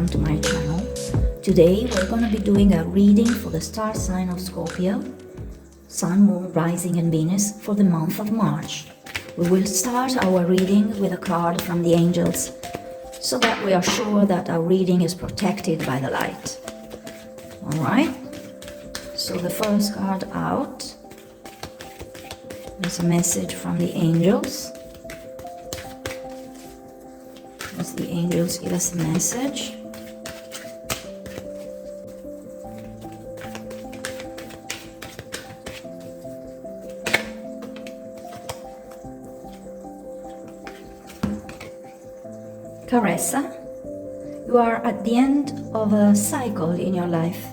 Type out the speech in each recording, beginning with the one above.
welcome to my channel. Today we're going to be doing a reading for the star sign of Scorpio, Sun, Moon, Rising and Venus for the month of March. We will start our reading with a card from the angels so that we are sure that our reading is protected by the light. Alright, so the first card out is a message from the angels. As the angels give us a message. Caressa, you are at the end of a cycle in your life.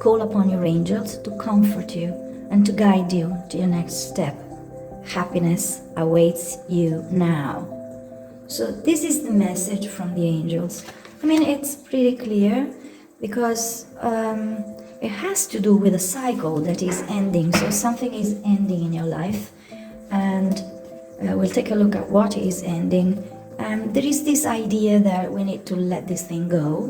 Call upon your angels to comfort you and to guide you to your next step. Happiness awaits you now. So this is the message from the angels. I mean, it's pretty clear because it has to do with a cycle that is ending. So something is ending in your life, and we'll take a look at what is ending. There is this idea that we need to let this thing go.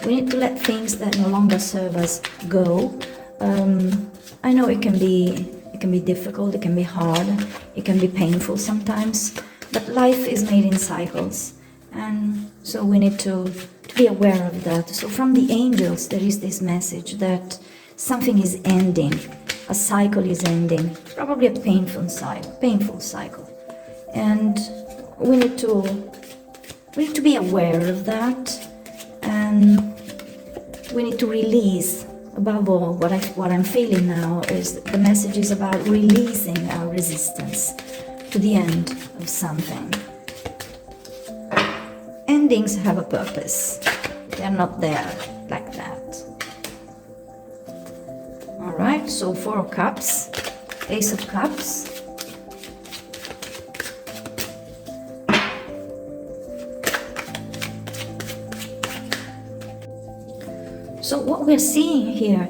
We need to let things that no longer serve us go. I know it can be difficult, it can be hard, it can be painful sometimes. But life is made in cycles, and so we need to be aware of that. So from the angels there is this message that something is ending, a cycle is ending, probably a painful cycle, and we need to be aware of that, and we need to release. Above all, what I'm feeling now is the message is about releasing our resistance to the end of something. Endings have a purpose. They're not there like that. Alright, so Four of Cups, Ace of Cups. So what we're seeing here,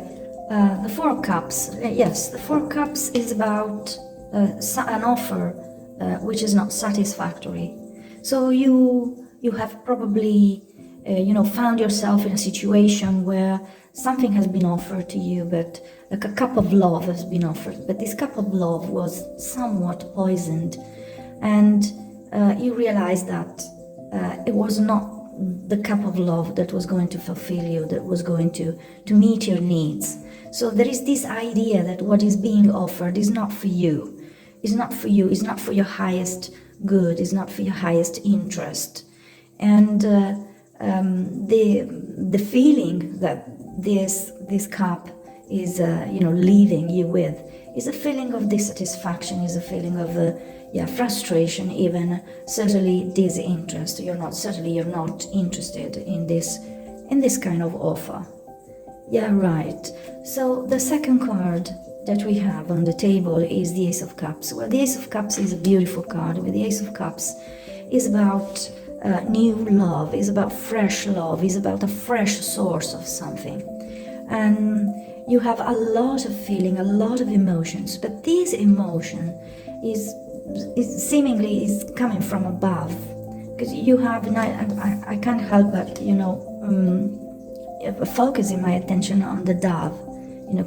the Four of Cups, yes, the Four of Cups is about an offer which is not satisfactory. So you have probably found yourself in a situation where something has been offered to you, but like a cup of love has been offered, but this cup of love was somewhat poisoned, and you realize that it was not the cup of love that was going to fulfill you, that was going to meet your needs. So there is this idea that what is being offered is not for you. It's not for you, it's not for your highest good, it's not for your highest interest. And the feeling that this cup is leaving you with is a feeling of dissatisfaction, is a feeling of frustration, even certainly disinterest. You're not interested in this kind of offer. Yeah, right. So the second card that we have on the table is the Ace of Cups. Well, the Ace of Cups is a beautiful card. With the Ace of Cups is about new love, is about fresh love, is about a fresh source of something. And you have a lot of feeling, a lot of emotions, but this emotion is seemingly coming from above, because you have, I can't help but focusing my attention on the dove,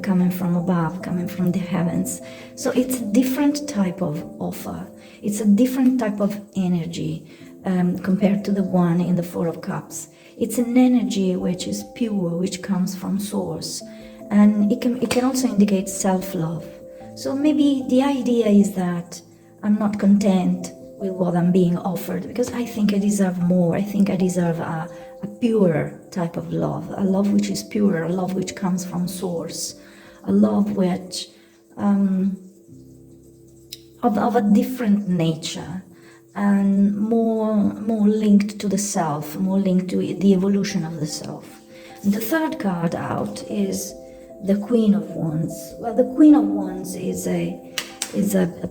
coming from above, coming from the heavens. So it's a different type of offer. It's a different type of energy compared to the one in the Four of Cups. It's an energy which is pure, which comes from source, and it can also indicate self-love. So maybe the idea is that I'm not content with what I'm being offered, because I think I deserve more. I think I deserve a purer type of love, a love which is pure, a love which comes from source, a love which of a different nature, and more linked to the self, more linked to the evolution of the self. And the third card out is the Queen of Wands. Well, the Queen of Wands is a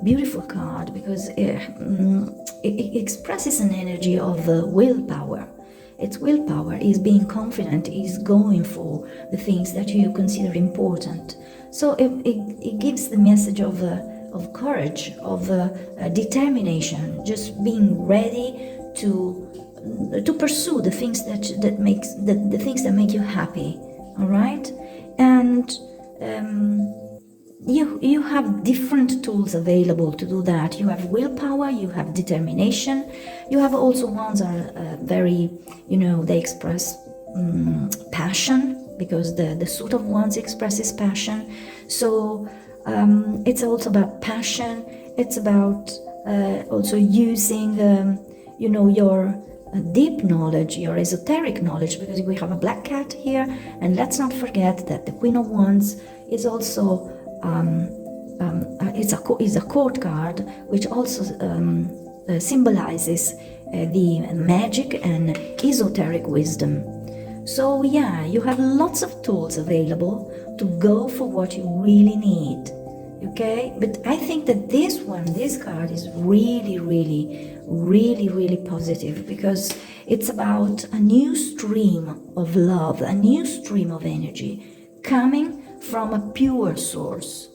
beautiful card because it expresses an energy of willpower. It's willpower, is being confident, is going for the things that you consider important. So it gives the message of courage, of determination, just being ready to to pursue the things that makes the things that make you happy. All right, and you have different tools available to do that. You have willpower, you have determination, you have also ones are very, they express passion, because the suit of wands expresses passion. So it's also about passion. It's about also using your deep knowledge, your esoteric knowledge, because we have a black cat here, and let's not forget that the Queen of Wands is also is a court card, which also symbolizes the magic and esoteric wisdom. So yeah, you have lots of tools available to go for what you really need. Okay, but I think that this card is really, really, really, really positive, because it's about a new stream of love, a new stream of energy coming from a pure source.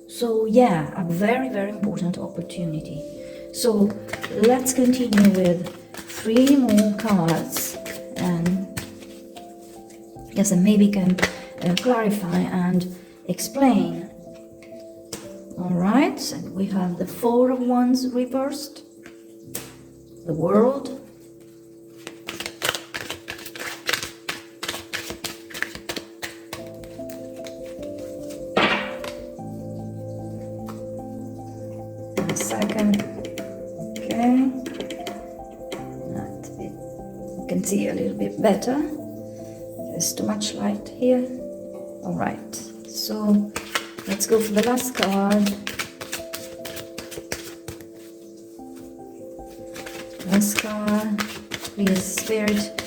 So yeah, a very, very important opportunity. So let's continue with 3 more cards, and yes, and maybe can clarify and explain. All right, so we have the 4 of Wands reversed, the World, and second, okay, that's it. You can see a little bit better. There's too much light here. All right, so let's go for the last card. Last card, please, Spirit.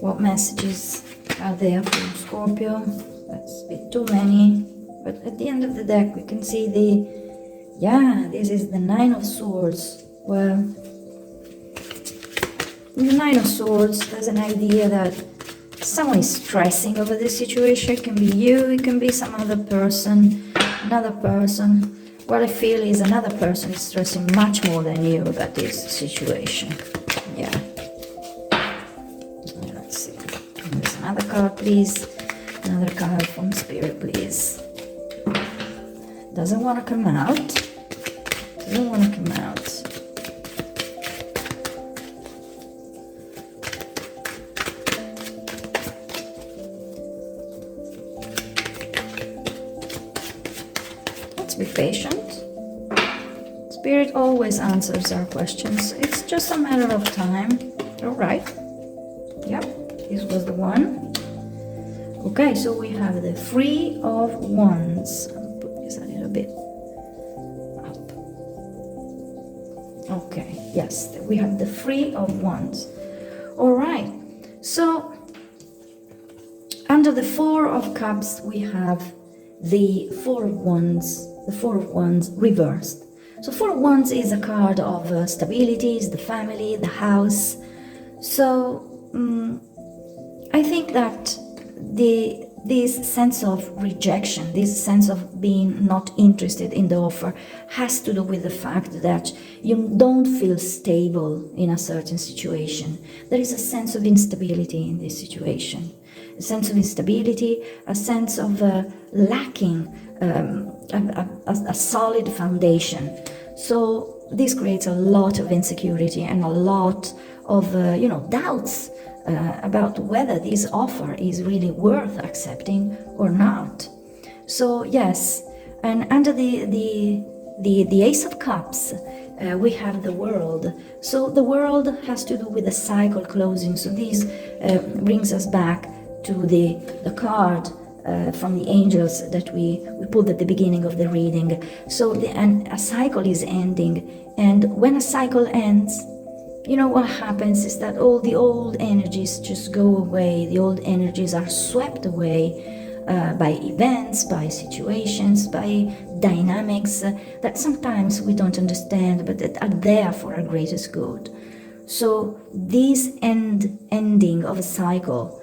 What messages are there for Scorpio? That's a bit too many. But at the end of the deck, we can see this is the 9 of Swords. Well, the 9 of Swords, there's an idea that someone is stressing over this situation. It can be you, it can be some other person, another person. What I feel is another person is stressing much more than you about this situation. Yeah. Let's see. There's another card, please. Another card from Spirit, please. Doesn't want to come out. Doesn't want to come out. Be patient. Spirit always answers our questions. It's just a matter of time. All right. Yep, this was the one. Okay, so we have the 3 of Wands. I'll put this a little bit up. Okay, yes, we have the 3 of Wands. All right, so under the 4 of Cups, we have the 4 of Wands. The 4 of Wands reversed. So 4 of Wands is a card of stability, is the family, the house. So I think that this sense of rejection, this sense of being not interested in the offer, has to do with the fact that you don't feel stable in a certain situation. There is a sense of instability in this situation. A sense of instability, a sense of lacking a solid foundation. So this creates a lot of insecurity and a lot of doubts about whether this offer is really worth accepting or not. So yes, and under the Ace of Cups, we have the World. So the World has to do with the cycle closing. So this brings us back to the card from the angels that we put at the beginning of the reading. So and a cycle is ending, and when a cycle ends, what happens is that all the old energies just go away. The old energies are swept away by events, by situations, by dynamics that sometimes we don't understand, but that are there for our greatest good. So this ending of a cycle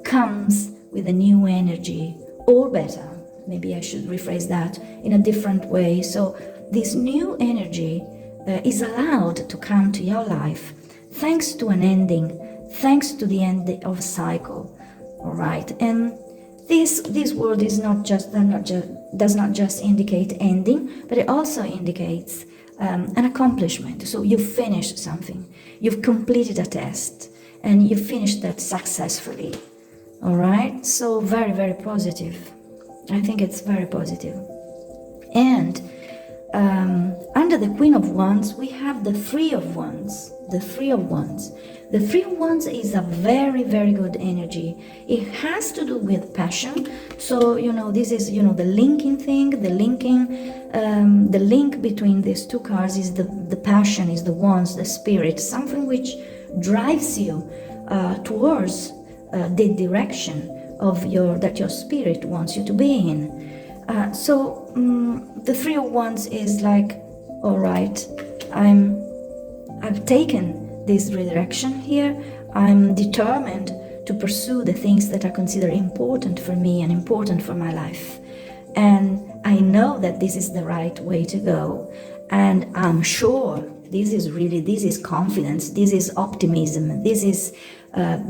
comes with a new energy, or better, maybe I should rephrase that in a different way. So this new energy is allowed to come to your life thanks to an ending, thanks to the end of a cycle. All right, and this word is does not just indicate ending, but it also indicates an accomplishment. So you've finished something, you've completed a test, and you finished that successfully. All right, so very, very positive. I think it's very positive. And under the Queen of Wands, we have the Three of Wands. The Three of Wands. The Three of Wands is a very, very good energy. It has to do with passion. So, this is, the linking thing, the link between these two cards is the passion, is the wands, the spirit, something which drives you towards the direction that your spirit wants you to be in. So the Three of Wands is like, all right, I've taken this redirection here. I'm determined to pursue the things that I consider important for me and important for my life. And I know that this is the right way to go. And I'm sure this is confidence, this is optimism, this is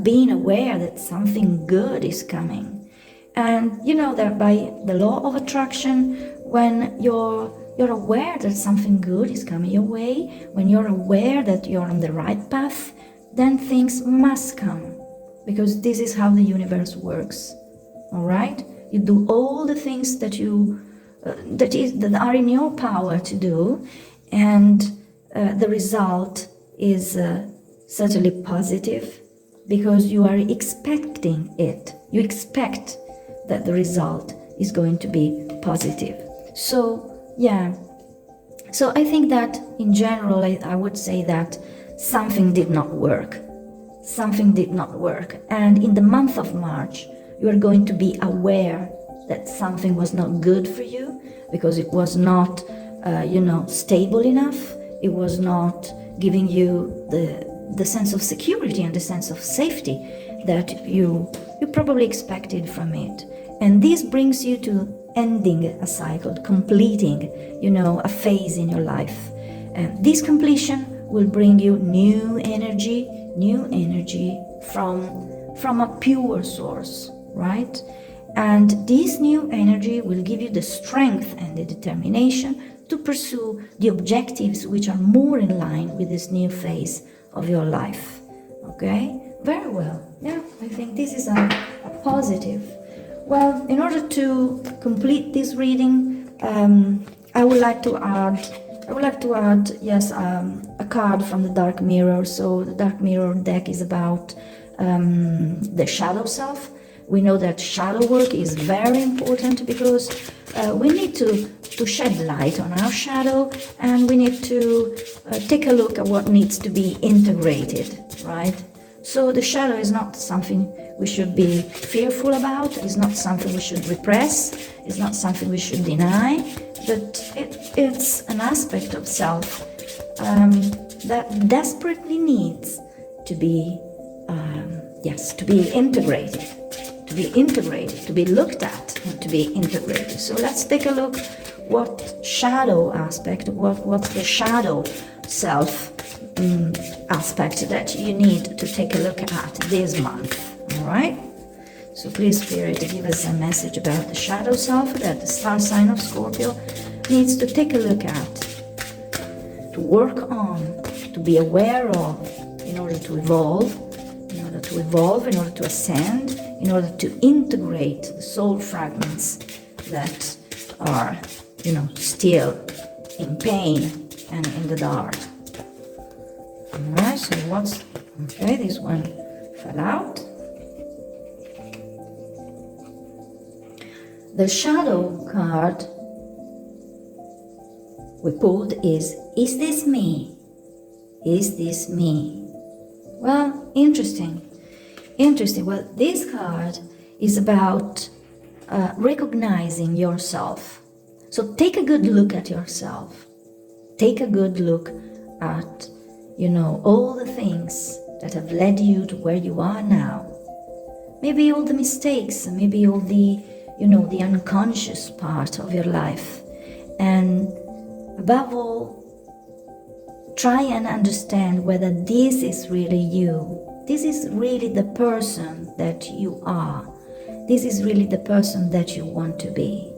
being aware that something good is coming. And you know that by the law of attraction, when you're aware that something good is coming your way, when you're aware that you're on the right path, then things must come, because this is how the universe works. All right, you do all the things that that are in your power to do, and the result is certainly positive, because you are expecting it. You expect that the result is going to be positive. So yeah, so I think that in general I would say that something did not work. Something did not work. And in the month of March, you are going to be aware that something was not good for you, because it was not, stable enough. It was not giving you the sense of security and the sense of safety that you probably expected from it. And this brings you to ending a cycle, completing, a phase in your life. And this completion will bring you new energy from a pure source, right? And this new energy will give you the strength and the determination to pursue the objectives which are more in line with this new phase of your life. Okay? Very well. Yeah, I think this is a positive. Well, in order to complete this reading, I would like to add, yes, a card from the Dark Mirror. So the Dark Mirror deck is about the shadow self. We know that shadow work is very important, because we need to shed light on our shadow, and we need to take a look at what needs to be integrated, right? So the shadow is not something we should be fearful about, it's not something we should repress, it's not something we should deny, but it's an aspect of self that desperately needs to be, to be integrated, to be looked at, and to be integrated. So let's take a look what shadow aspect, what's the shadow self aspect that you need to take a look at this month. All right, so please, Spirit, give us a message about the shadow self that the star sign of Scorpio needs to take a look at, to work on, to be aware of, in order to evolve, in order to ascend, in order to integrate the soul fragments that are, still in pain and in the dark. All right, so this one fell out. The shadow card we pulled is this me? Is this me? Well, interesting. Well, this card is about recognizing yourself. So take a good look at yourself. Take a good look at, all the things that have led you to where you are now. Maybe all the mistakes, maybe all the, the unconscious part of your life. And above all, try and understand whether this is really you. This is really the person that you are. This is really the person that you want to be.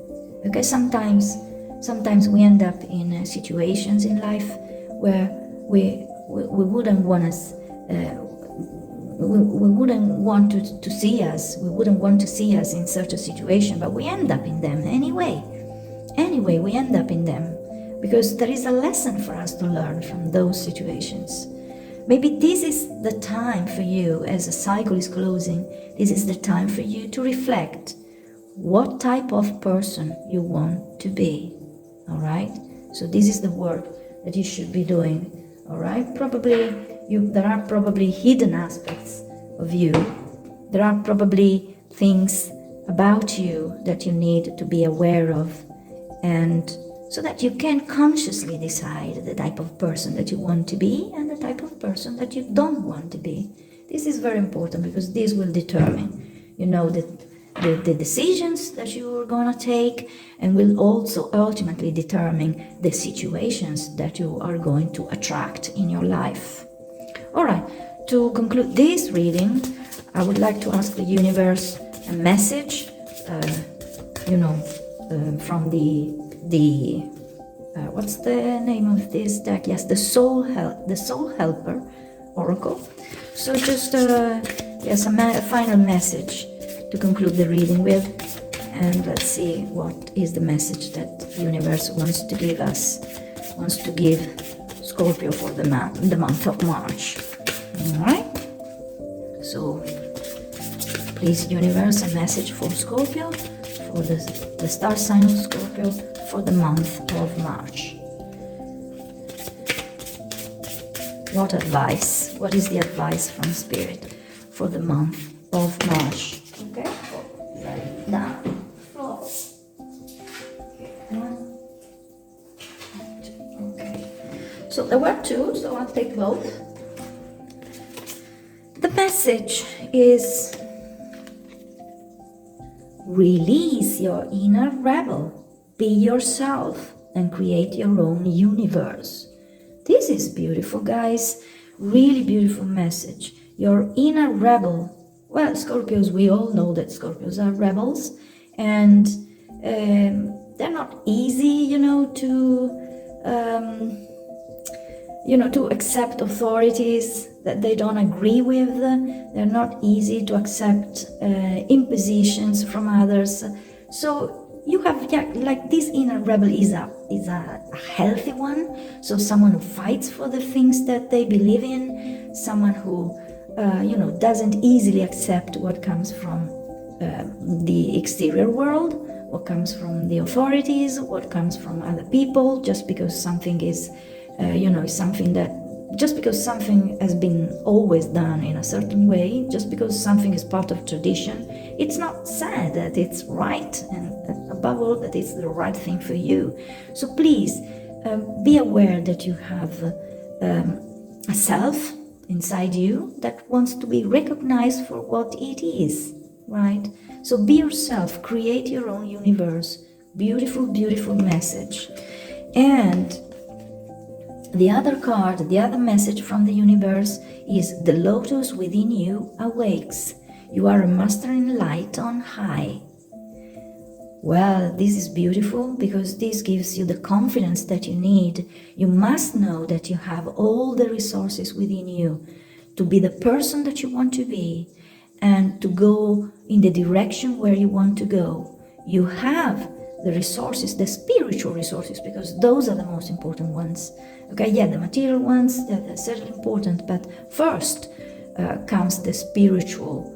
Okay, sometimes we end up in situations in life where we wouldn't want us. We wouldn't want to see us. We wouldn't want to see us in such a situation, but we end up in them anyway. Anyway, we end up in them because there is a lesson for us to learn from those situations. Maybe this is the time for you, as a cycle is closing, this is the time for you to reflect what type of person you want to be. All right? So this is the work that you should be doing. All right? There are probably hidden aspects of you. There are probably things about you that you need to be aware of, and so that you can consciously decide the type of person that you want to be and the type of person that you don't want to be. This is very important because this will determine, the decisions that you are going to take, and will also ultimately determine the situations that you are going to attract in your life. All right, to conclude this reading, I would like to ask the universe a message, from the what's the name of this deck? Yes, the Soul Helper Oracle. So just a final message to conclude the reading with, and let's see what is the message that the universe wants to give us, wants to give Scorpio for the month of March. All right. So please, universe, a message for Scorpio, for the star sign of Scorpio for the month of March. What advice? What is the advice from Spirit for the month of March? Okay. Right down. Floor. Okay. So there were two, so I'll take both. The message is: release your inner rebel. Be yourself and create your own universe. This is beautiful, guys. Really beautiful message. Your inner rebel. Well, Scorpios, we all know that Scorpios are rebels, and they're not easy, to accept authorities that they don't agree with. They're not easy to accept impositions from others. So you have, this inner rebel is a healthy one. So someone who fights for the things that they believe in, someone who doesn't easily accept what comes from the exterior world, what comes from the authorities, what comes from other people, just because something is just because something has been always done in a certain way, just because something is part of tradition, it's not said that it's right, and above all, that it's the right thing for you. So please, be aware that you have a self inside you that wants to be recognized for what it is, right? So be yourself, create your own universe. Beautiful, beautiful message. And the other card, the other message from the universe is: the lotus within you awakes. You are a master in light on high. Well, this is beautiful because this gives you the confidence that you need. You must know that you have all the resources within you to be the person that you want to be and to go in the direction where you want to go. You have the resources, the spiritual resources, because those are the most important ones. Okay, yeah, the material ones, they're certainly important, but first comes the spiritual,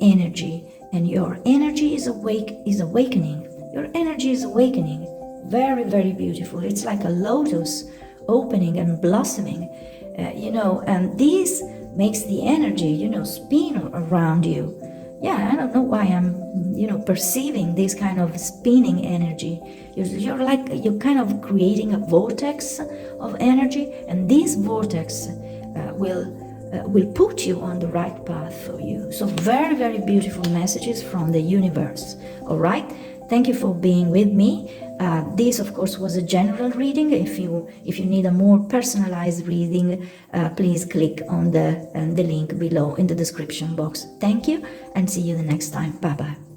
energy, and your energy is awakening. Your energy is awakening. Very, very beautiful. It's like a lotus opening and blossoming, and this makes the energy, spin around you. Yeah, I don't know why I'm, perceiving this kind of spinning energy. You're kind of creating a vortex of energy, and this vortex will put you on the right path for you. So very, very beautiful messages from the universe. All right. Thank you for being with me This, of course, was a general reading. If you need a more personalized reading, please click on the link below in the description box. Thank you, and see you the next time. Bye bye.